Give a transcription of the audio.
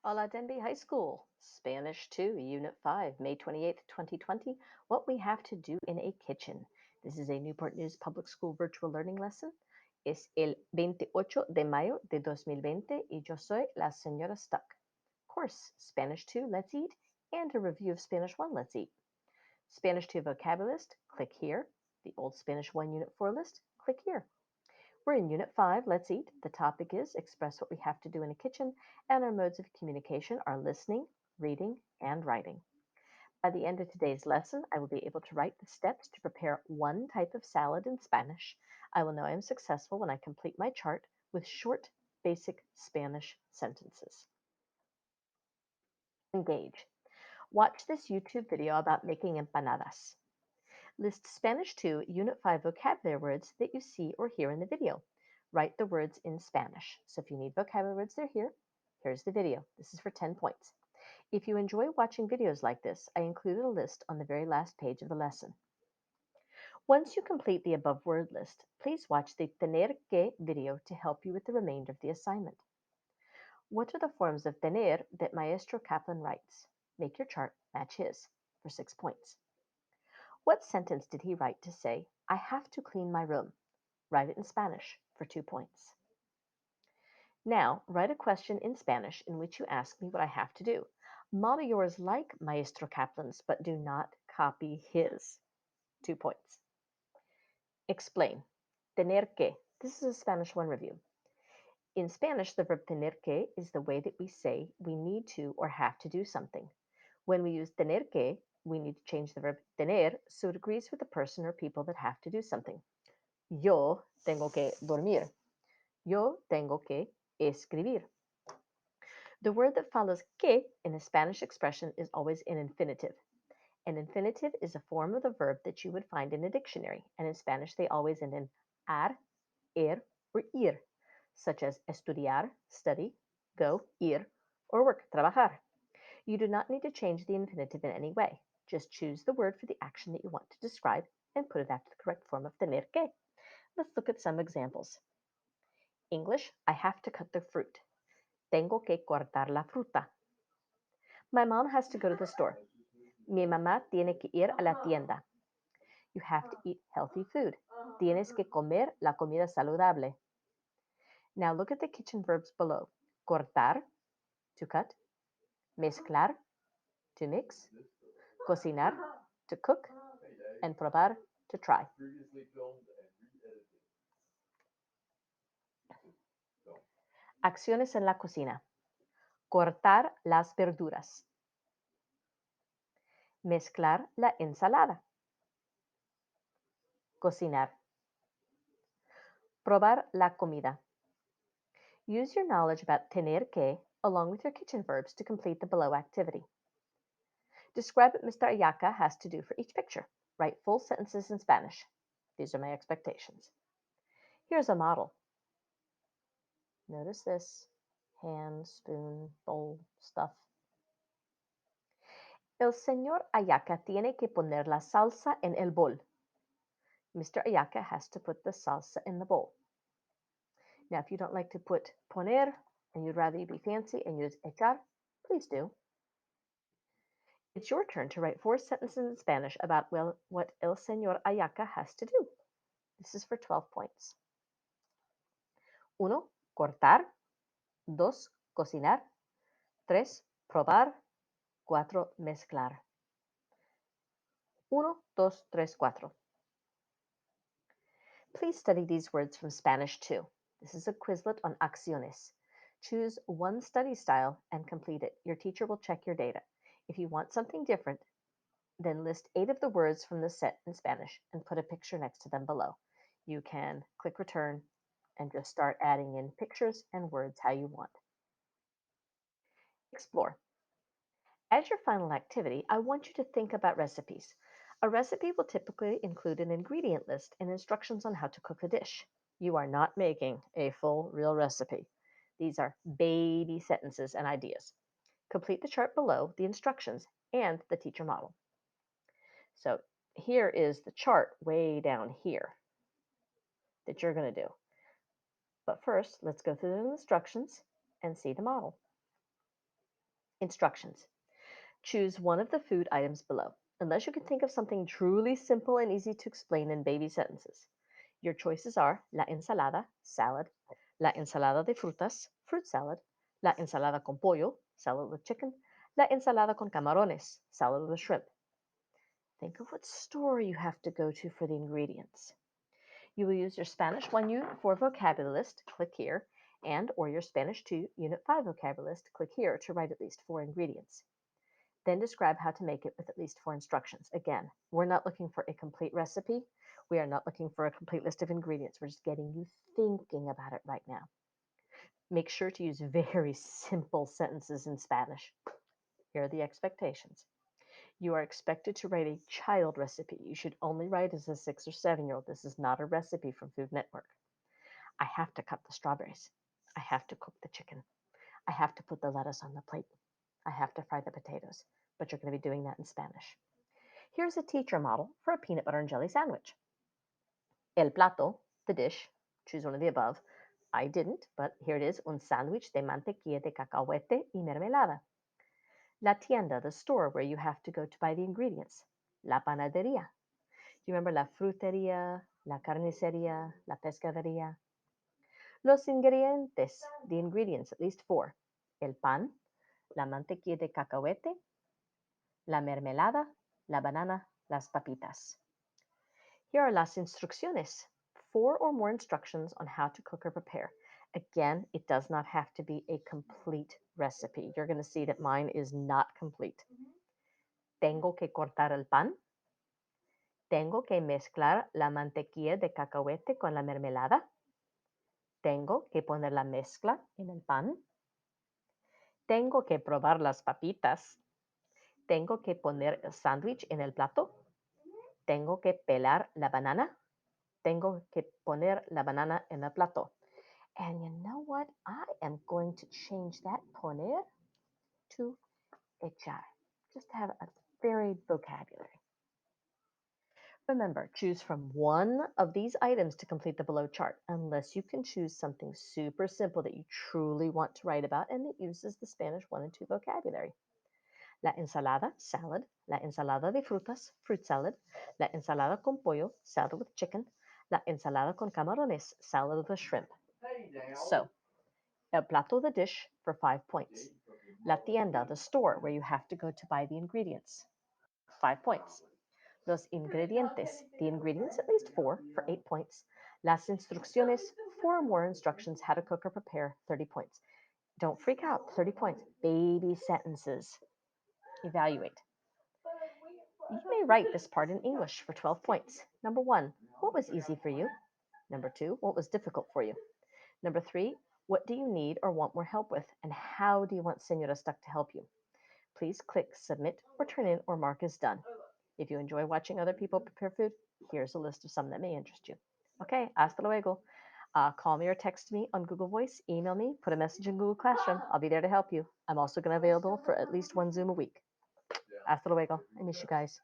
Hola Denby High School, Spanish 2, Unit 5, May 28th, 2020, What We Have to Do in a Kitchen. This is a Newport News Public School virtual learning lesson. Es el 28 de mayo de 2020 y yo soy la señora Stuck. Course, Spanish 2, Let's Eat, and a review of Spanish 1, Let's Eat. Spanish 2 vocabulary list, click here. The Old Spanish 1 Unit 4 list, click here. We're in Unit 5, Let's Eat. The topic is Express What We Have to Do in a Kitchen, and our modes of communication are listening, reading, and writing. By the end of today's lesson, I will be able to write the steps to prepare one type of salad in Spanish. I will know I am successful when I complete my chart with short, basic Spanish sentences. Engage. Watch this YouTube video about making empanadas. List Spanish 2 Unit 5 vocabulary words that you see or hear in the video. Write the words in Spanish. So if you need vocabulary words, they're here. Here's the video. This is for 10 points. If you enjoy watching videos like this, I included a list on the very last page of the lesson. Once you complete the above word list, please watch the Tener que video to help you with the remainder of the assignment. What are the forms of tener that Maestro Kaplan writes? Make your chart match his for 6 points. What sentence did he write to say, I have to clean my room? Write it in Spanish for 2 points. Now, write a question in Spanish in which you ask me what I have to do. Model yours like Maestro Kaplan's, but do not copy his. 2 points. Explain. Tener que. This is a Spanish 1 review. In Spanish, the verb tener que is the way that we say we need to or have to do something. When we use tener que, we need to change the verb tener so it agrees with the person or people that have to do something. Yo tengo que dormir. Yo tengo que escribir. The word that follows que in a Spanish expression is always an infinitive. An infinitive is a form of the verb that you would find in a dictionary, and in Spanish they always end in ar, or ir, such as estudiar, study, go, ir, or work, trabajar. You do not need to change the infinitive in any way. Just choose the word for the action that you want to describe and put it after the correct form of tener que. Let's look at some examples. English, I have to cut the fruit. Tengo que cortar la fruta. My mom has to go to the store. Mi mamá tiene que ir a la tienda. You have to eat healthy food. Tienes que comer la comida saludable. Now look at the kitchen verbs below. Cortar, to cut. Mezclar, to mix. Cocinar, to cook. And probar, to try. Acciones en la cocina. Cortar las verduras. Mezclar la ensalada. Cocinar. Probar la comida. Use your knowledge about tener que along with your kitchen verbs to complete the below activity. Describe what Mr. Ayaka has to do for each picture. Write full sentences in Spanish. These are my expectations. Here's a model. Notice this. Hand, spoon, bowl, stuff. El señor Ayaka tiene que poner la salsa en el bol. Mr. Ayaka has to put the salsa in the bowl. Now, if you don't like to put poner and you'd rather be fancy and use echar, please do. It's your turn to write 4 sentences in Spanish about what El Señor Ayaka has to do. This is for 12 points. 1. Cortar. 2. Cocinar. 3. Probar. 4. Mezclar. 1, 2, 3, 4. Please study these words from Spanish 2. This is a Quizlet on acciones. Choose one study style and complete it. Your teacher will check your data. If you want something different, then list 8 of the words from the set in Spanish and put a picture next to them below. You can click return and just start adding in pictures and words how you want. Explore. As your final activity, I want you to think about recipes. A recipe will typically include an ingredient list and instructions on how to cook the dish. You are not making a full, real recipe. These are baby sentences and ideas. Complete the chart below, the instructions, and the teacher model. So here is the chart way down here that you're going to do. But first, let's go through the instructions and see the model. Instructions. Choose one of the food items below, unless you can think of something truly simple and easy to explain in baby sentences. Your choices are la ensalada, salad, la ensalada de frutas, fruit salad, la ensalada con pollo, salad with chicken, la ensalada con camarones, salad with shrimp. Think of what store you have to go to for the ingredients. You will use your Spanish 1 Unit 4 vocabulary list, click here, and or your Spanish 2 Unit 5 vocabulary list, click here to write at least 4 ingredients. Then describe how to make it with at least 4 instructions. Again, we're not looking for a complete recipe. We are not looking for a complete list of ingredients. We're just getting you thinking about it right now. Make sure to use very simple sentences in Spanish. Here are the expectations. You are expected to write a child recipe. You should only write as a 6 or 7-year-old. This is not a recipe from Food Network. I have to cut the strawberries. I have to cook the chicken. I have to put the lettuce on the plate. I have to fry the potatoes. But you're going to be doing that in Spanish. Here's a teacher model for a peanut butter and jelly sandwich. El plato, the dish, choose one of the above. I didn't, but here it is, un sándwich de mantequilla de cacahuete y mermelada. La tienda, the store where you have to go to buy the ingredients. La panadería. Do you remember la frutería, la carnicería, la pescadería? Los ingredientes, the ingredients, at least 4. El pan, la mantequilla de cacahuete, la mermelada, la banana, las papitas. Here are las instrucciones, 4 or more instructions on how to cook or prepare. Again, it does not have to be a complete recipe. You're going to see that mine is not complete. Tengo que cortar el pan. Tengo que mezclar la mantequilla de cacahuete con la mermelada. Tengo que poner la mezcla en el pan. Tengo que probar las papitas. Tengo que poner el sándwich en el plato. Tengo que pelar la banana. Tengo que poner la banana en el plato. And you know what? I am going to change that poner to echar, just to have a varied vocabulary. Remember, choose from one of these items to complete the below chart, unless you can choose something super simple that you truly want to write about and that uses the Spanish 1 and 2 vocabulary. La ensalada, salad. La ensalada de frutas, fruit salad. La ensalada con pollo, salad with chicken. La ensalada con camarones, salad with shrimp. So, el plato, the dish, for 5 points. La tienda, the store where you have to go to buy the ingredients, 5 points. Los ingredientes, the ingredients, at least 4, for 8 points. Las instrucciones, 4 or more instructions how to cook or prepare, 30 points. Don't freak out, 30 points. Baby sentences. Evaluate. You may write this part in English for 12 points. Number 1, what was easy for you? Number 2, what was difficult for you? Number 3, what do you need or want more help with? And how do you want Senora Stuck to help you? Please click Submit or Turn in or mark as done. If you enjoy watching other people prepare food, here's a list of some that may interest you. Okay, hasta luego. Call me or text me on Google Voice, email me, put a message in Google Classroom. I'll be there to help you. I'm also going to be available for at least 1 Zoom a week. Hasta luego. I miss you guys.